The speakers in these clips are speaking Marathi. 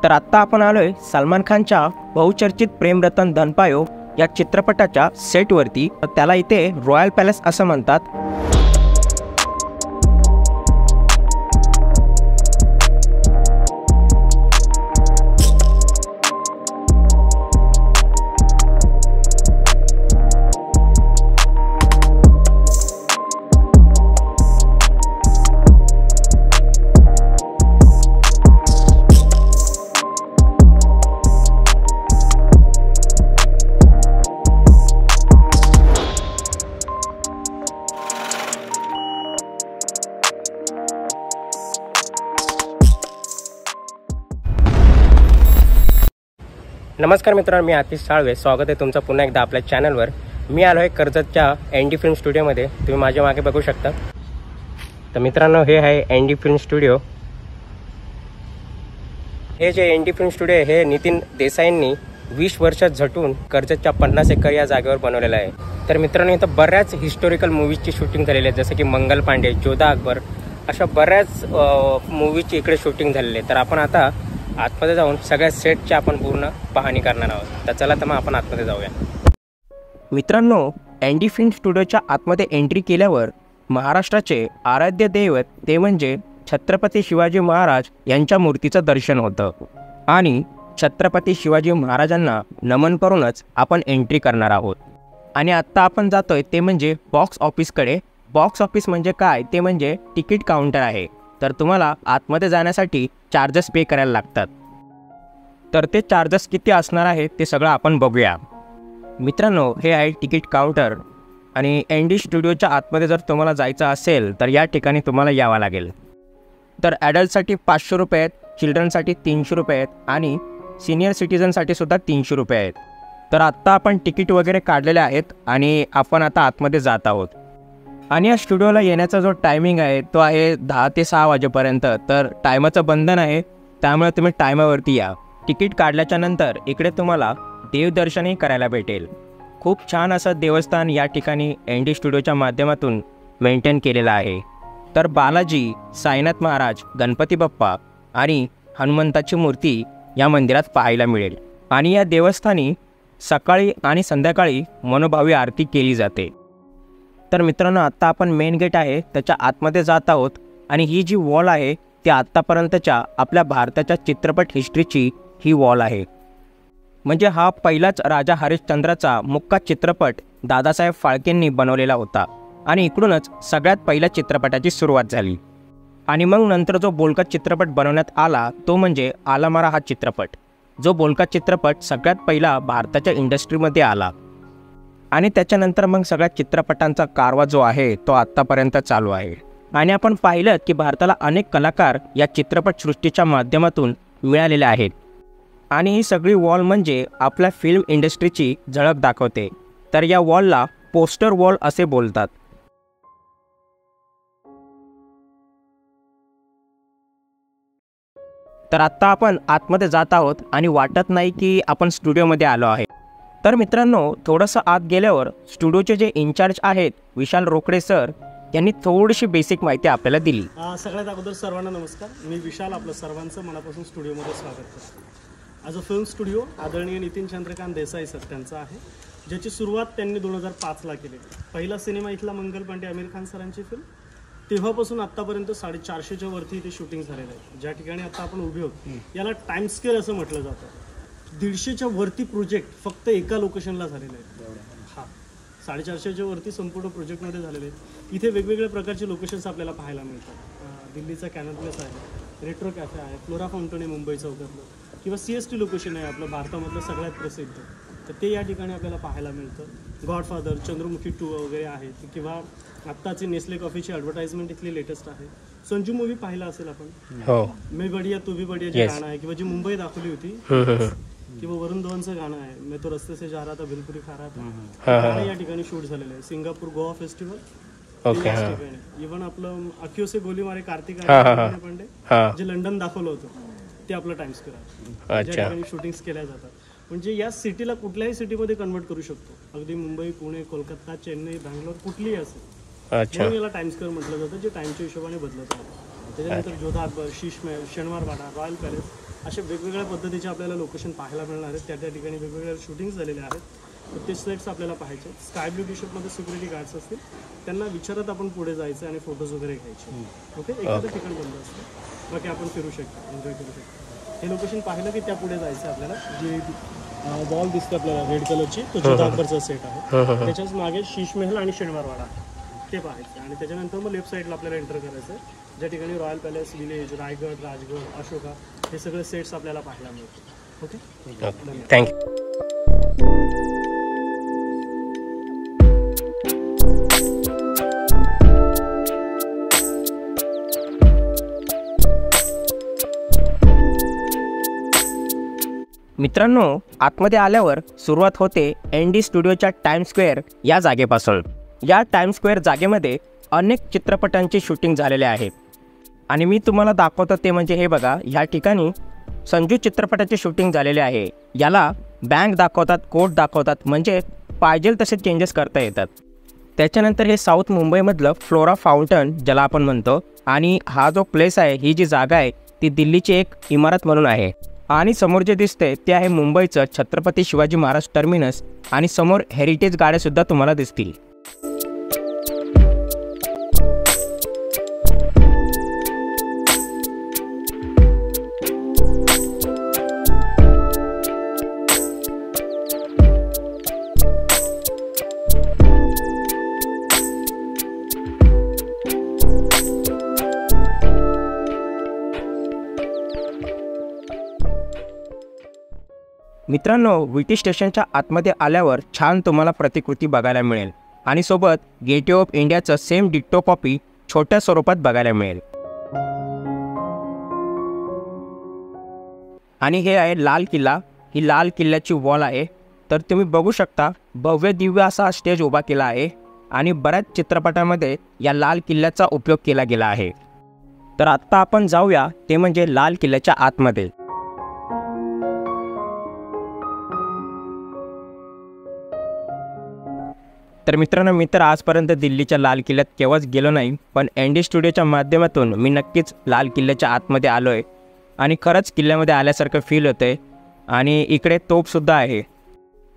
तर आत्ता आपण आलोय सलमान खानच्या बहुचर्चित प्रेमरतन धन पायो या चित्रपटाच्या सेटवरती। त्याला इथे रॉयल पॅलेस असं म्हणतात। नमस्कार मित्रांनो, मी आतिश साळवे। स्वागत आहे तुमचं पुन्हा एकदा आपल्या चॅनलवर। मी आलो आहे कर्जतच्या एनडी फिल्म स्टुडिओमध्ये। तुम्ही माझ्या मागे बघू शकता। तर मित्रांनो, हे आहे एनडी फिल्म स्टुडिओ। हे जे एनडी फिल्म स्टुडिओ आहे हे नितीन देसाईंनी 20 वर्ष झटून कर्जतच्या 50 एकर या जागेवर बनवलेलं आहे। तर मित्रांनो, इथं बऱ्याच हिस्टॉरिकल मूवीजची शूटिंग झालेली आहे, जसं की मंगल पांडे, जोधा अकबर, अशा बऱ्याच मूवीजची इकडे शूटिंग झालेली आहे। तर आपण आता आतमध्ये जाऊन सगळ्या सेटची आपण पूर्ण पाहणी करणार आहोत। तर चला, तर मग आपण आतमध्ये जाऊया। मित्रांनो, एनडी फिल्म स्टुडिओच्या आतमध्ये एंट्री केल्यावर महाराष्ट्राचे आराध्य दैवत ते म्हणजे छत्रपती शिवाजी महाराज यांच्या मूर्तीचं दर्शन होतं आणि छत्रपती शिवाजी महाराजांना नमन करूनच आपण एंट्री करणार आहोत। आणि आत्ता आपण जातोय ते म्हणजे बॉक्स ऑफिसकडे। बॉक्स ऑफिस म्हणजे काय? ते म्हणजे तिकीट काउंटर आहे। तर तुम्हाला आतमध्ये जाण्यासाठी चार्जेस पे करायला लागतात। तर ते चार्जेस किती असणार आहे ते सगळं आपण बघूया। मित्रांनो, हे आहे तिकीट काउंटर आणि एनडी स्टुडिओच्या आतमध्ये जर तुम्हाला जायचं असेल तर या ठिकाणी तुम्हाला यावं लागेल। तर ॲडल्टसाठी 500 रुपये आहेत, चिल्ड्रनसाठी 300 रुपये आहेत आणि सिनियर सिटीजनसाठी सुद्धा 300 रुपये आहेत। तर आत्ता आपण तिकीट वगैरे काढलेले आहेत आणि आपण आता आतमध्ये जात आहोत। आणि या स्टुडिओला येण्याचा जो टायमिंग आहे तो आहे 10 ते 6 वाजेपर्यंत। तर टायमाचं बंधन आहे, त्यामुळे तुम्ही टायमावरती या। तिकीट काढल्याच्या नंतर इकडे तुम्हाला देवदर्शनही करायला भेटेल। खूप छान असं देवस्थान या ठिकाणी एनडी स्टुडिओच्या माध्यमातून मेंटेन केलेलं आहे। तर बालाजी, साईनाथ महाराज, गणपती बाप्पा आणि हनुमंताची मूर्ती या मंदिरात पाहायला मिळेल। आणि या देवस्थानी सकाळी आणि संध्याकाळी मनोभावी आरती केली जाते। तर मित्रांनो, आत्ता आपण मेन गेट आहे त्याच्या आतमध्ये जात आहोत आणि ही जी वॉल आहे ती आत्तापर्यंतच्या आपल्या भारताच्या चित्रपट हिस्ट्रीची ही वॉल आहे। म्हणजे हा पहिलाच राजा हरिश्चंद्राचा मुक्का चित्रपट दादासाहेब फाळकेंनी बनवलेला होता आणि इकडूनच सगळ्यात पहिल्या चित्रपटाची सुरुवात झाली। आणि मग नंतर जो बोलका चित्रपट बनवण्यात आला तो म्हणजे आलामारा हा चित्रपट, जो बोलका चित्रपट सगळ्यात पहिला भारताच्या इंडस्ट्रीमध्ये आला। आणि त्याच्यानंतर मग सगळ्या चित्रपटांचा कारवा जो आहे तो आत्तापर्यंत चालू आहे। आणि आपण पाहिलं की भारताला अनेक कलाकार या चित्रपटसृष्टीच्या माध्यमातून मिळालेले आहेत। आणि ही सगळी वॉल म्हणजे आपल्या फिल्म इंडस्ट्रीची झळक दाखवते। तर या वॉलला पोस्टर वॉल असे बोलतात। तर आत्ता आपण आतमध्ये जात आहोत आणि वाटत नाही की आपण स्टुडिओमध्ये आलो आहे। तर मित्रांनो, थोडंसं आत गेल्यावर स्टुडिओचे जे इंचार्ज आहेत विशाल रोकडे सर यांनी थोडीशी बेसिक माहिती आपल्याला दिली। सगळ्यात अगोदर सर्वांना नमस्कार। मी विशाल, आपलं सर्वांचं मनापासून स्टुडिओमध्ये स्वागत करतो। ॲज अ फिल्म स्टुडिओ आदरणीय नितीन चंद्रकांत देसाई सर त्यांचं आहे, ज्याची सुरुवात त्यांनी 2005ला केली। पहिला सिनेमा इथला मंगल पांडे आमिर खान सरांची फिल्म, तेव्हापासून आत्तापर्यंत 450च्या वरती इथे शूटिंग झालेलं आहे। ज्या ठिकाणी आता आपण उभे आहोत याला टाइम स्केल असं म्हटलं जातं। 150च्या वरती प्रोजेक्ट फक्त एका लोकेशनला झालेले आहेत। हा 450च्या वरती संपूर्ण प्रोजेक्टमध्ये झालेले आहेत। इथे वेगवेगळ्या प्रकारचे लोकेशन्स आपल्याला पाहायला मिळतात। दिल्लीचा कॅनल प्लेस आहे, रेट्रो कॅफे आहे, फ्लोरा फाउंटन आहे मुंबई चौकातलं, किंवा CST लोकेशन आहे आपलं भारतामधलं सगळ्यात प्रसिद्ध, तर ते या ठिकाणी आपल्याला पाहायला मिळतं। गॉडफादर, चंद्रमुखी 2 वगैरे आहेत, किंवा आत्ताची नेस्ले कॉफीची ॲडव्हर्टाइजमेंट इथली लेटेस्ट आहे। संजू मूवी पाहिला असेल आपण, हो, मैं बढिया तू भी बढिया जे गाणं आहे, किंवा जी मुंबई दाखवली होती, किंवा वरुण धवनचं गाणं आहे, मैं तो रस्ते से जा रहा था भेलपुरी खा रहा था, या ठिकाणी शूट झालेलं आहे। सिंगापूर गोवा फेस्टिवल, इव्हन आपलं अखियो से गोली मारे कार्तिक पांडे जे लंडन दाखवलं होतं ते आपलं टाइम स्क्वेअर आहे, ज्या ठिकाणी शूटिंग्स केल्या जातात। म्हणजे या सिटीला कुठल्याही सिटीमध्ये कन्वर्ट करू शकतो, अगदी मुंबई, पुणे, कोलकाता, चेन्नई, बँगलोर कुठलीही असेल। म्हणून याला टाइम स्क्वेअर म्हटलं जातं, जे टाइमच्या हिशोबाने बदलत आहे। त्याच्यानंतर जोधा अकबर, शीश महल, शनिवार वाडा, रॉयल पॅलेस, अशा वेगवेगळ्या पद्धतीचे आपल्याला लोकेशन पाहायला मिळणार आहेत. त्या ठिकाणी वेगवेगळ्या शूटिंग्स झालेले आहेत. तर ते सेट्स आपल्याला पाहायचे. स्काय ब्लू टी शर्टमध्ये सिक्युरिटी गार्ड्स असतील, त्यांना विचारत आपण पुढे जायचं आणि फोटोज वगैरे घ्यायचे. ओके, एखादं ठिकाण बंद असतं, बाकी आपण फिरू शकतो, एन्जॉय करू शकतो. हे लोकेशन पाहिलं की त्या पुढे जायचं आपल्याला. जी वॉल दिसते आपल्याला रेड कलरची, तो जोधा अकबरचा सेट आहे. त्याच्याच मागे शीश महल आणि शनिवारवाडा ते पाहायचं. आणि त्याच्यानंतर मग लेफ्ट साईडला आपल्याला एंटर करायचं आहे, ज्या ठिकाणी royal palace, village, Raigad, Rajgad, Ashoka हे सगळे सेट्स आपल्याला पाहायला मिळतील. Okay, thank you. मित्रांनो, आतमध्ये आल्यावर सुरुवात होते एनडी स्टुडिओच्या टाइम स्क्वेअर या जागेपासून. या टाइम स्क्वेअर जागेमध्ये अनेक चित्रपटांचे शूटिंग झालेले आहेत आणि मी तुम्हाला दाखवतो ते म्हणजे हे बघा, ह्या ठिकाणी संजू चित्रपटाचे शूटिंग झालेले आहे. याला बँक दाखवतात, कोट दाखवतात, म्हणजे पाहिजे तसे चेंजेस करता येतात. त्याच्यानंतर हे साऊथ मुंबईमधलं फ्लोरा फाउंटन ज्याला आपण म्हणतो, आणि हा जो प्लेस आहे, ही जी जागा आहे ती दिल्लीची एक इमारत म्हणून आहे. आणि समोर जे दिसते ते आहे मुंबईचं छत्रपती शिवाजी महाराज टर्मिनस, आणि समोर हेरिटेज गाड्यासुद्धा तुम्हाला दिसतील. मित्रांनो, विटी स्टेशनच्या आतमध्ये आल्यावर छान तुम्हाला प्रतिकृती बघायला मिळेल आणि सोबत गेटवे ऑफ इंडियाचं सेम डिट्टो कॉपी छोट्या स्वरूपात बघायला मिळेल. आणि हे आहे लाल किल्ला. ही लाल किल्ल्याची वॉल आहे. तर तुम्ही बघू शकता, भव्य दिव्य असा स्टेज उभा केला आहे आणि बऱ्याच चित्रपटांमध्ये या लाल किल्ल्याचा उपयोग केला गेला आहे. तर आत्ता आपण जाऊया ते म्हणजे लाल किल्ल्याच्या आतमध्ये. तर मित्रांनो, मी तर आजपर्यंत दिल्लीच्या लाल किल्ल्यात केव्हाच गेलो नाही, पण एनडी स्टुडिओच्या माध्यमातून मी नक्कीच लाल किल्ल्याच्या आतमध्ये आलो आहे आणि खरंच किल्ल्यामध्ये आल्यासारखं फील होतं आहे. आणि इकडे तोफसुद्धा आहे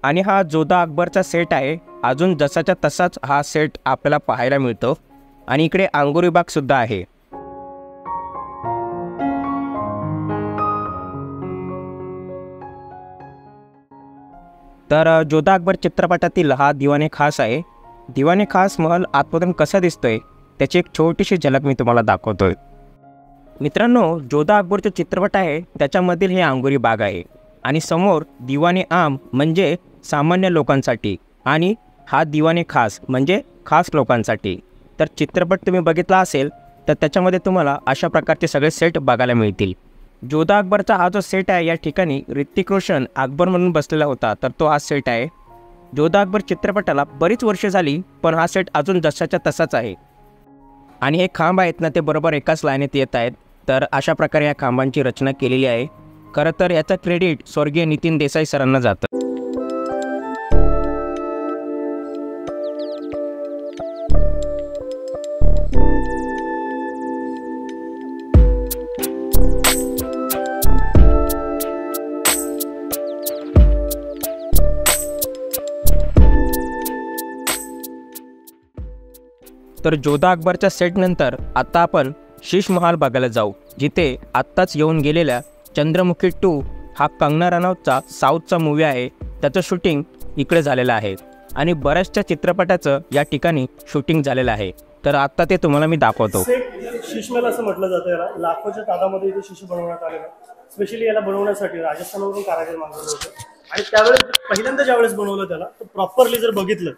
आणि हा जोधा अकबरचा सेट आहे. अजून जसाच्या तसाच हा सेट आपल्याला पाहायला मिळतो. आणि इकडे अंगुरी बागसुद्धा आहे. तर जोधा अकबर चित्रपटातील हा दिवाने खास आहे. दिवाने खास महल आतमधून कसा दिसतोय त्याची एक छोटीशी झलक मी तुम्हाला दाखवतोय. मित्रांनो, जोधा अकबरचा चित्रपट आहे त्याच्यामधील हे अंगुरी बाग आहे आणि समोर दिवाने आम म्हणजे सामान्य लोकांसाठी आणि हा दिवाने खास म्हणजे खास लोकांसाठी. तर चित्रपट तुम्ही बघितला असेल तर त्याच्यामध्ये तुम्हाला अशा प्रकारचे सगळे सेट बघायला मिळतील. जोधा अकबरचा हा जो सेट आहे, या ठिकाणी ऋतिक रोशन अकबर म्हणून बसलेला होता, तर तो हा सेट आहे. जोधा अकबर चित्रपटाला बरीच वर्षे झाली, पण हा सेट अजून जसाच्या तसाच आहे. आणि हे खांब आहेत ना, ते बरोबर एकाच लाईनीत येत आहेत. तर अशा प्रकारे या खांबांची रचना केलेली आहे. खरं तर याचं क्रेडिट स्वर्गीय नितीन देसाई सरांना जातं. तर जोधा अकबरच्या सेटनंतर आता आपण शीश महाल बघायला जाऊ, जिथे आत्ताच येऊन गेलेल्या चंद्रमुखी 2 हा कंगना रनौतचा साऊथचा मूवी आहे. त्याचं शूटिंग इकडे झालेलं आहे आणि बऱ्याचशा चित्रपटाचं या ठिकाणी शूटिंग झालेलं आहे. तर आत्ता ते तुम्हाला मी दाखवतो. शीश महल असं म्हटलं जातं याला. लाखोच्या तादामध्ये इथे शीश बनवण्यात आलेलं. स्पेशली याला बनवण्यासाठी राजस्थानवरून कारागीर मागवले होते आणि त्यावेळेस पहिल्यांदा ज्यावेळेस बनवलं त्याला, तर प्रॉपरली जर बघितलं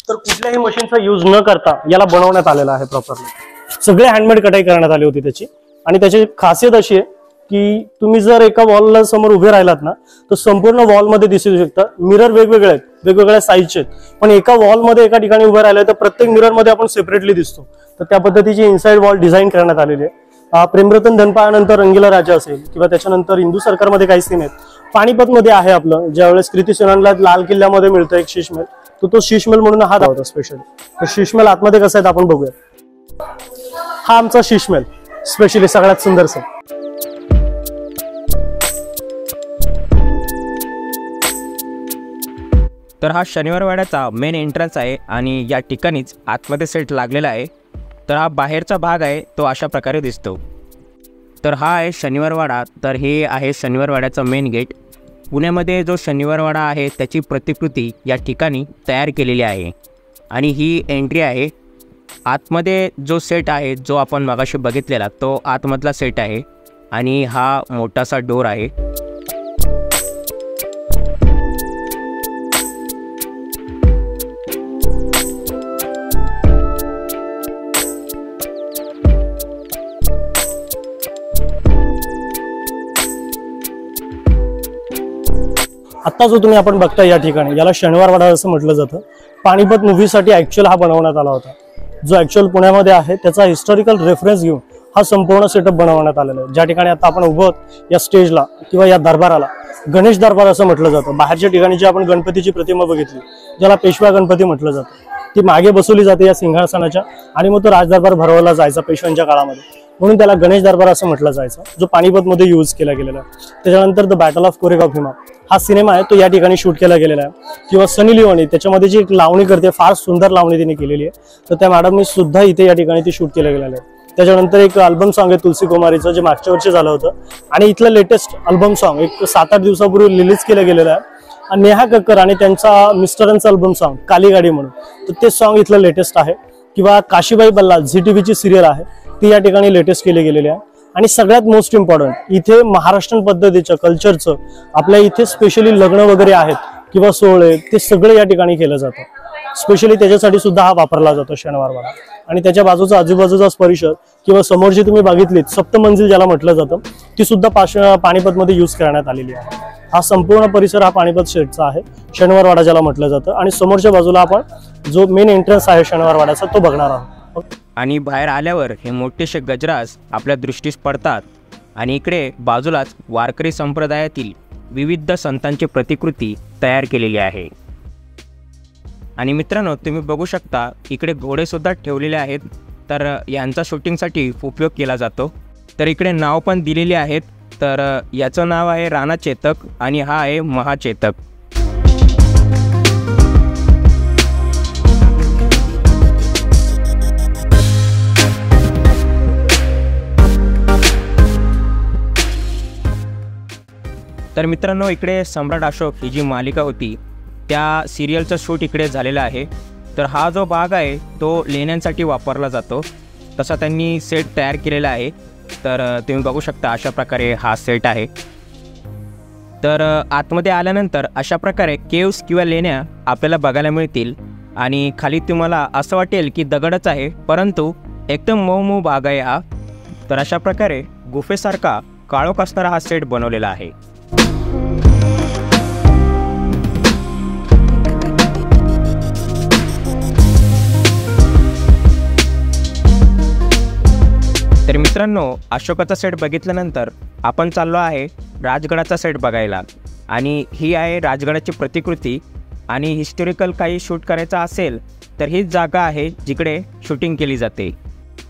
तर कुठल्याही मशीनचा यूज न करता याला बनवण्यात आलेला आहे. प्रॉपरली सगळे हँडमेड कटाई करण्यात आली होती त्याची. आणि त्याची खासियत अशी आहे की तुम्ही जर एका वॉलला समोर उभे राहिलात ना, तर संपूर्ण वॉलमध्ये दिसू शकतं. मिरर वेगवेगळे आहेत, वेगवेगळ्या साईजचे आहेत, पण एका वॉलमध्ये एका ठिकाणी उभे राहिलं तर प्रत्येक मिररमध्ये आपण सेपरेटली दिसतो. तर त्या पद्धतीची इनसाइड वॉल डिझाईन करण्यात आलेली आहे. प्रेमरतन धनपाळानंतर रंगीला राजा असेल किंवा त्याच्यानंतर हिंदू सरकारमध्ये काही सीन आहेत. पाणीपतमध्ये आहे आपलं, ज्यावेळेस कृती सेनाला लाल किल्ल्यामध्ये मिळतं एक शीश महल, तो शीश महल म्हणून हा होता स्पेशली. तर शीश महल आतमध्ये कसं आहे आपण बघूया. हा आमचा शीश महल स्पेशली सगळ्यात सुंदर सेट. तर हा शनिवारवाड्याचा मेन एंट्रन्स आहे आणि या ठिकाणीच आतमध्ये सेट लागलेला आहे। तर हा बाहेरचा भाग आहे तो अशा प्रकारे दिसतो। तर हा आहे शनिवारवाडा। तर हे आहे शनिवारवाड्याचा मेन गेट। पुण्यामध्ये जो शनिवारवाडा आहे त्याची प्रतिकृती या ठिकाणी तयार केलेली आहे आणि ही एंट्री आहे। आतमध्ये जो सेट आहे जो आपण मगाशी बघितलेला तो आतमधला सेट आहे आणि हा मोठासा डोर आहे। आत्ता जो तुम्ही आपण बघता या ठिकाणी याला शनिवारवाडा असं म्हटलं जातं। पानिपत मूव्हीसाठी ॲक्च्युअल हा बनवण्यात आला होता, जो ॲक्च्युअल पुण्यामध्ये आहे त्याचा हिस्टॉरिकल रेफरन्स घेऊन हा संपूर्ण सेटअप बनवण्यात आलेला आहे। ज्या ठिकाणी आता आपण उभं या स्टेजला किंवा या दरबाराला गणेश दरबार असं म्हटलं जातं। बाहेरच्या ठिकाणी जी आपण गणपतीची प्रतिमा बघितली ज्याला पेशवा गणपती म्हटलं जातं ती मागे बसवली जाते या सिंहासनाच्या आणि मग तो राजदरबार भरवला जायचा पेशव्यांच्या काळामध्ये, म्हणून त्याला गणेश दरबार असं म्हटलं जायचं, जो पानिपतमध्ये यूज केला गेलेला आहे। त्याच्यानंतर the battle of Koregaon Bhima हा सिनेमा आहे तो या ठिकाणी शूट केला गेलेला आहे। किंवा सनी लिओनी त्याच्यामध्ये जी एक लावणी करते फार सुंदर लावणी तिने केलेली आहे, तर त्या मॅडमनी सुद्धा इथे या ठिकाणी ती शूट केलं गेलेलं आहे। त्याच्यानंतर एक अल्बम सॉन्ग आहे तुलसी कुमारीचं जे मागच्या वर्षी झालं होतं आणि इथलं लेटेस्ट अल्बम सॉन्ग एक 7-8 दिवसापूर्वी रिलीज केलं गेलेलं आहे। नेहा कक्कर आणि त्यांचा मिस्टरांचं अल्बम सॉन्ग काली गाडी म्हणून, तर ते सॉन्ग इथलं लेटेस्ट आहे। किंवा काशीबाई बल्लाळ झी टीव्हीची सिरियल आहे ती या ठिकाणी लेटेस्ट केली गेलेली आहे। आणि सगळ्यात मोस्ट इम्पॉर्टंट इथे महाराष्ट्रीयन पद्धतीचं कल्चरचं आपल्या इथे स्पेशली लग्न वगैरे आहेत किंवा सोहळे ते सगळे या ठिकाणी केलं जातं। स्पेशली त्याच्यासाठी सुद्धा हा वापरला जातो शनिवारवाडा। आणि त्याच्या बाजूचा आजूबाजूचा परिसर किंवा समोरची तुम्ही बघितलीत सप्तमंजिल ज्याला म्हटलं जातं ती सुद्धा पानिपतमध्ये यूज करण्यात आलेली आहे। हा संपूर्ण परिसर हा पानिपत शेडचा आहे, शनिवारवाडा ज्याला म्हटलं जातं। आणि समोरच्या बाजूला आपण जो मेन एंट्रन्स आहे शनिवारवाड्याचा तो बघणार आहोत। आणि बाहेर आल्यावर हे मोठेसे गजराज आपल्या दृष्टीस पडतात आणि इकडे बाजूलाच वारकरी संप्रदायातील विविध संतांची प्रतिकृती तयार केलेली आहे। आणि मित्रांनो तुम्ही बघू शकता इकडे घोडे सुद्धा ठेवलेले आहेत, तर यांचा शूटिंगसाठी उपयोग केला जातो। तर इकडे नाव पण दिलेली आहेत, तर याचं नाव आहे राणा चेतक आणि हा आहे महाचेतक। तर मित्रांनो इकडे सम्राट अशोक ही जी मालिका होती त्या सिरियलचं शूट इकडे झालेलं आहे। तर हा जो भाग आहे तो लेण्यांसाठी वापरला जातो, तसा त्यांनी सेट तयार केलेला आहे। तर तुम्ही बघू शकता अशा प्रकारे हा सेट आहे। तर आतमध्ये आल्यानंतर अशा प्रकारे केव्स किंवा लेण्या आपल्याला बघायला मिळतील आणि खाली तुम्हाला असं वाटेल की दगडच आहे, परंतु एकदम मऊ मऊ भाग आहे हा। तर अशा प्रकारे गुफेसारखा काळोख असणारा हा सेट बनवलेला आहे। तर मित्रांनो अशोकाचा सेट बघितल्यानंतर आपण चाललो आहे राजगडाचा सेट बघायला आणि ही आहे राजगडाची प्रतिकृती। आणि हिस्टोरिकल काही शूट करायचं असेल तर हीच जागा आहे जिकडे शूटिंग केली जाते।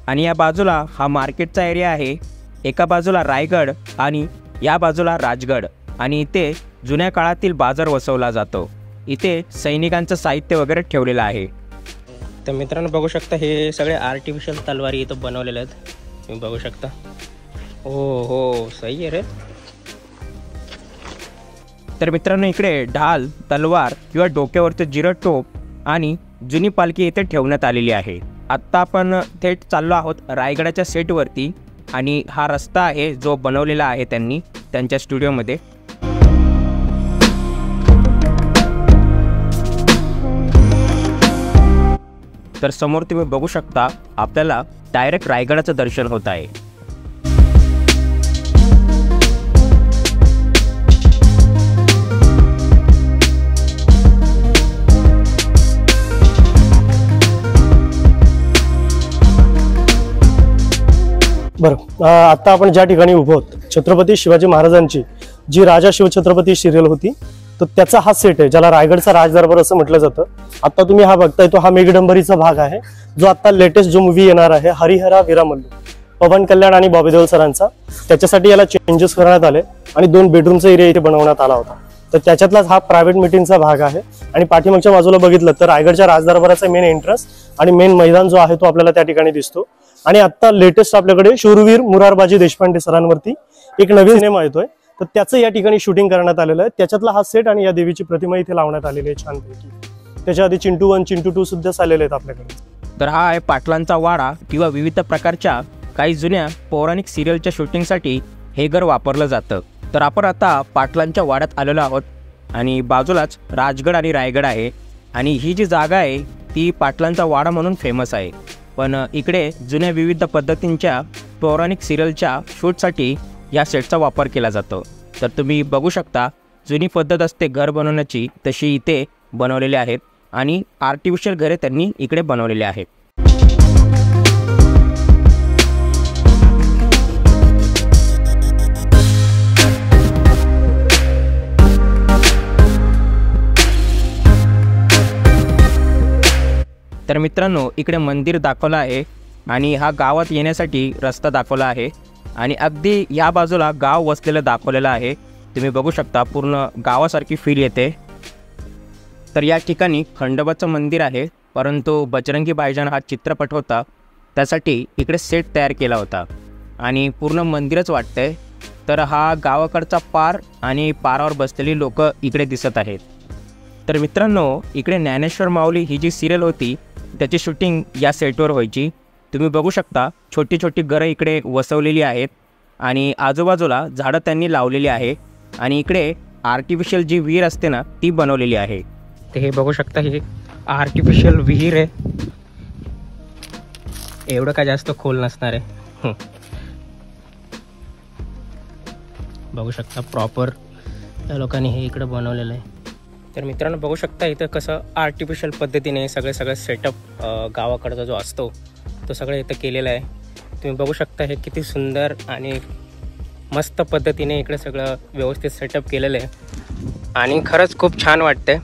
आणि या बाजूला हा मार्केटचा एरिया आहे, एका बाजूला रायगड आणि या बाजूला राजगड आणि इथे जुन्या काळातील बाजार वसवला जातो। इथे सैनिकांचं साहित्य वगैरे ठेवलेलं आहे। तर मित्रांनो बघू शकता हे सगळे आर्टिफिशियल तलवारी इथं बनवलेले आहेत, तुम्ही बघू शकता। हो सही आहे रे। तर मित्रांनो इकडे ढाल, तलवार किंवा डोक्यावरचे जिरट टोप आणि जुनी पालखी इथे ठेवण्यात आलेली आहे। आत्ता आपण थेट चाललो आहोत रायगडाच्या सेटवरती आणि हा रस्ता आहे जो बनवलेला आहे त्यांनी त्यांच्या स्टुडिओमध्ये। तर समोर तुम्ही बघू शकता आपल्याला डायरेक्ट रायगडाचं दर्शन होत आहे। बरं, आता आपण ज्या ठिकाणी उभो आहोत छत्रपती शिवाजी महाराजांची जी राजा शिवछत्रपती सिरियल होती तर त्याचा हा सेट आहे ज्याला रायगडचा राजदरबार असं म्हटलं जातं। आता तुम्ही हा बघताय तो हा मेघडंबरीचा भाग आहे जो आता लेटेस्ट जो मूवी येणार आहे हरिहरा वीरामल्लू पवन कल्याण आणि बॉबी देओल सरांचा, त्याच्यासाठी याला चेंजेस करण्यात आले आणि 2 बेडरूमचा एरिया इथे बनवण्यात आला होता। तर त्याच्यातलाच हा प्रायव्हेट मीटिंगचा भाग आहे। आणि पाठीमागच्या बाजूला बघितलं तर रायगडच्या राजदरबाराचा मेन एंट्रन्स आणि मेन मैदान जो आहे तो आपल्याला त्या ठिकाणी दिसतो। आणि आता लेटेस्ट आपल्याकडे शूरवीर मुरारबाजी देशपांडे सरांवरती एक नवीन सिनेमा येतोय, तर त्याचं या ठिकाणी शूटिंग करण्यात आलेलं आहे। त्याच्यातला हा सेट आणि या देवीची प्रतिमा इथे लावण्यात आलेली आहे छानपैकी। त्याच्या आधी चिंटू 1 चिंटू 2 सुद्धा आलेले आहेत आपल्याकडे। तर हा आहे पाटलांचा वाडा किंवा विविध प्रकारच्या काही जुन्या पौराणिक सिरियलच्या शूटिंगसाठी हे घर वापरलं जातं। तर आपण आता पाटलांच्या वाड्यात आलेलो आहोत आणि बाजूलाच राजगड आणि रायगड आहे आणि ही जी जागा आहे ती पाटलांचा वाडा म्हणून फेमस आहे। पण इकडे जुन्या विविध पद्धतींच्या पौराणिक सिरियलच्या शूटसाठी या सेटचा वापर केला जातो। तर तुम्ही बघू शकता जुनी पद्धत असते घर बनवण्याची तशी इथे बनवलेले आहेत आणि आर्टिफिशियल घरे त्यांनी इकडे बनवलेले आहेत। तर मित्रांनो इकडे मंदिर दाखवलं आहे आणि हा गावात येण्यासाठी रस्ता दाखवला आहे आणि अगदी या बाजूला गाव वसलेलं दाखवलेलं आहे। तुम्ही बघू शकता पूर्ण गावासारखी फील येते। तर या ठिकाणी खंडोबाचं मंदिर आहे, परंतु बजरंगी भाईजान हा चित्रपट होता त्यासाठी इकडे सेट तयार केला होता आणि पूर्ण मंदिरच वाटतंय। तर हा गावाकडचा पार आणि पारावर बसलेली लोक इकडे दिसत आहेत। तर मित्रांनो इकडे ज्ञानेश्वर माऊली ही जी सिरियल होती त्याची शूटिंग या सेटवर व्हायची। तुम्ही बघू शकता छोटी छोटी घरं इकडे वसवलेली आहेत आणि आजूबाजूला झाडं त्यांनी लावलेली आहे आणि इकडे आर्टिफिशियल जी विहीर असते ना ती बनवलेली आहे। ते हे बघू शकता ही आर्टिफिशियल विहीर आहे, एवढं काय जास्त खोल नसणार आहे। बघू शकता प्रॉपर त्या लोकांनी हे इकडे बनवलेलं आहे। तर मित्रांनो बघू शकता इथं कसं आर्टिफिशियल पद्धतीने सगळं सेटअप गावाकडचा जो असतो तो सगळं इथं केलेलं आहे। तुम्ही बघू शकता हे किती सुंदर आणि मस्त पद्धतीने इकडे सगळं व्यवस्थित सेटअप केलेलं आहे आणि खरंच खूप छान वाटतंय।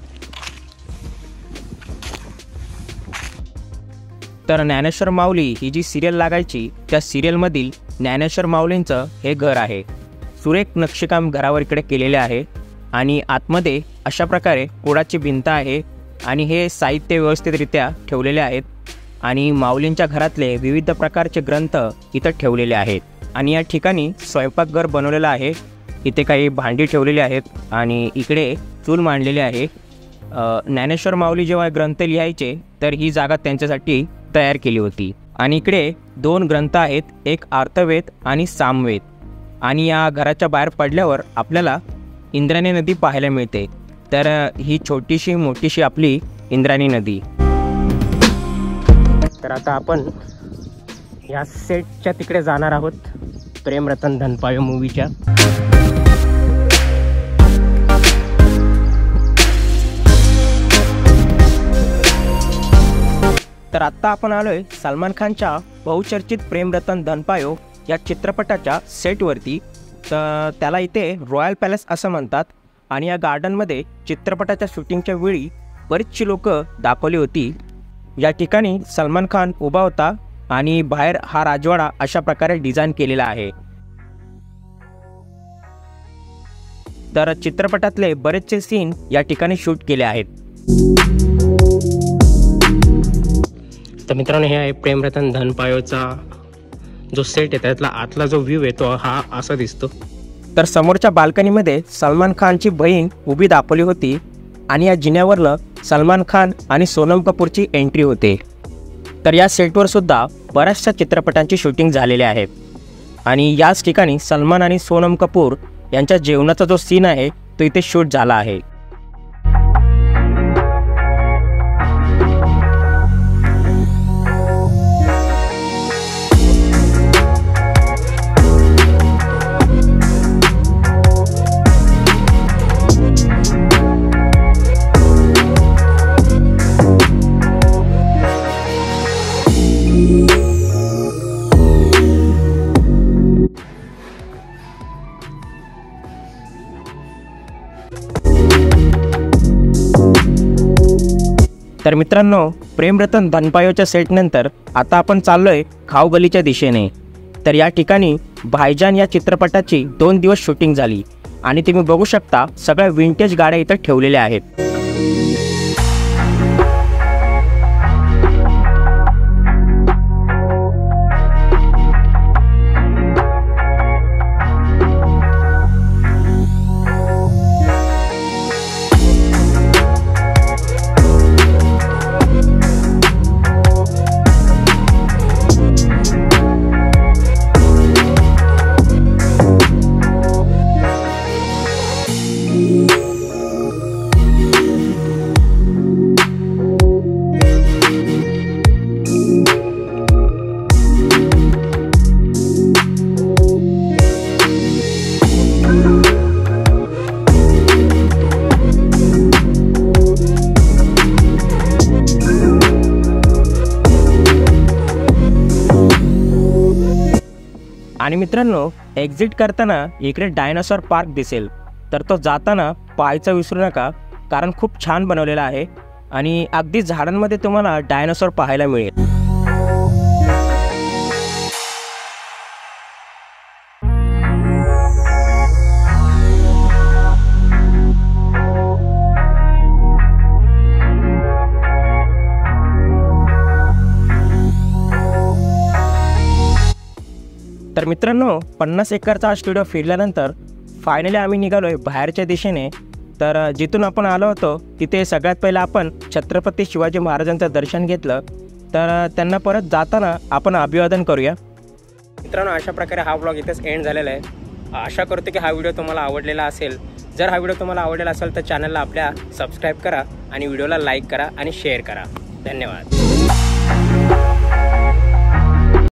तर ज्ञानेश्वर माऊली ही जी सिरियल लागायची त्या सिरियलमधील ज्ञानेश्वर माऊलींचं हे घर आहे। सुरेख नक्षीकाम घरावर इकडे केलेले आहे आणि आतमध्ये अशा प्रकारे कोडाची भिंत आहे आणि हे साहित्य व्यवस्थितरित्या ठेवलेले आहेत आणि माऊलींच्या घरातले विविध प्रकारचे ग्रंथ इथं ठेवलेले आहेत। आणि या ठिकाणी स्वयंपाकघर बनवलेलं आहे, इथे काही भांडी ठेवलेली आहेत आणि इकडे चूल मांडलेली आहे। ज्ञानेश्वर माऊली जेव्हा ग्रंथ लिहायचे तर ही जागा त्यांच्यासाठी तयार केली होती। आणि इकडे 2 ग्रंथ आहेत, एक अर्थवेद आणि सामवेद। आणि या घराच्या बाहेर पडल्यावर आपल्याला इंद्रायणी नदी पाहायला मिळते। तर ही छोटीशी मोठीशी आपली इंद्रायणी नदी। तर आता आपण या सेटच्या तिकडे जाणार आहोत प्रेम रतन धन पायो मूवीच्या। तर आत्ता आपण आलोय सलमान खानच्या बहुचर्चित प्रेम रतन धन पायो या चित्रपटाच्या सेटवरती। तर त्याला इथे रॉयल पॅलेस असं म्हणतात आणि या गार्डनमध्ये चित्रपटाच्या शूटिंगच्या वेळी बरीचशी लोक दाखवली होती। या ठिकाणी सलमान खान उभा होता आणि बाहेर हा राजवाडा अशा प्रकारे डिझाईन केलेला आहे। तर चित्रपटातले बरेचसे सीन या ठिकाणी शूट केले आहेत। तर मित्रांनो हे आहे प्रेम रतन धन पायोचा जो सेट आहे त्यातला आतला जो व्ह्यू आहे तो हा असा दिसतो। तर समोरच्या बाल्कनीमध्ये सलमान खानची बहीण उभी दाखवली होती आणि या जिन्यावरलं सलमान खान आणि सोनम कपूरची एंट्री होते। तर या सेटवर सुद्धा बऱ्याचशा चित्रपटांची शूटिंग झालेली आहे आणि याच ठिकाणी सलमान आणि सोनम कपूर यांच्या जेवणाचा जो सीन आहे तो इथे शूट झाला आहे। तर मित्रांनो प्रेम रतन धन पायोच्या सेटनंतर आता आपण चाललोय खाऊगलीच्या दिशेने। तर या ठिकाणी भाईजान या चित्रपटाची 2 दिवस शूटिंग झाली आणि तुम्ही बघू शकता सगळ्या विंटेज गाड्या इथं ठेवलेल्या आहेत. आणि मित्रांनो, एक्झिट करताना इकडे डायनासोर पार्क दिसेल, तर तो जाताना पाहायचं विसरू नका, कारण खूप छान बनवलेला आहे आणि अगदी झाडांमध्ये तुम्हाला डायनासोर पाहायला मिळेल. तर मित्रांनो, 50 एकरचा हा स्टुडिओ फिरल्यानंतर फायनली आम्ही निघालो आहे बाहेरच्या दिशेने. तर जिथून आपण आलो होतो तिथे सगळ्यात पहिलं आपण छत्रपती शिवाजी महाराजांचं दर्शन घेतलं. तर त्यांना परत जाताना आपण अभिवादन करूया. मित्रांनो, अशा प्रकारे हा व्लॉग इथेच एंड झालेला आहे. आशा करतो की हा व्हिडिओ तुम्हाला आवडलेला असेल. जर हा व्हिडिओ तुम्हाला आवडलेला असेल तर चॅनलला आपल्या सबस्क्राईब करा आणि व्हिडिओला लाईक करा आणि शेअर करा. धन्यवाद.